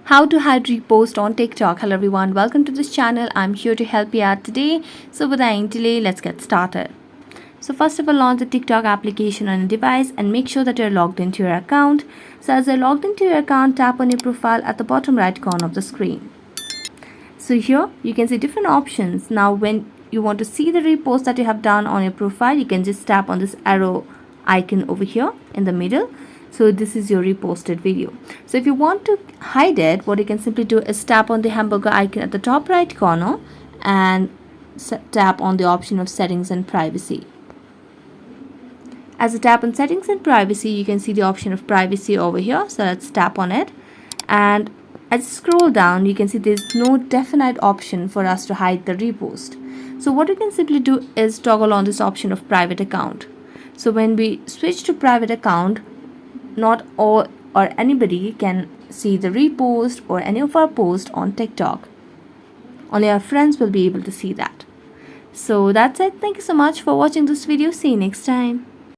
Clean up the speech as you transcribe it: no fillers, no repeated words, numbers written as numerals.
How to hide repost on TikTok. Hello everyone, welcome to this channel. I'm here to help you out today. So without any delay, let's get started. So first of all, launch the TikTok application on a device and make sure that you're logged into your account. So as you're logged into your account, tap on your profile at the bottom right corner of the screen. So here you can see different options. Now when you want to see the repost that you have done on your profile, you can just tap on this arrow icon over here in the middle. So this is your reposted video. So if you want to hide it, what you can simply do is tap on the hamburger icon at the top right corner and tap on the option of settings and privacy. As you tap on settings and privacy, you can see the option of privacy over here. So let's tap on it, and as you scroll down, you can see there's no definite option for us to hide the repost. So what you can simply do is toggle on this option of private account. So when we switch to private account, not all or anybody can see the repost or any of our posts on TikTok. Only our friends will be able to see that. So that's it. Thank you so much for watching this video. See you next time.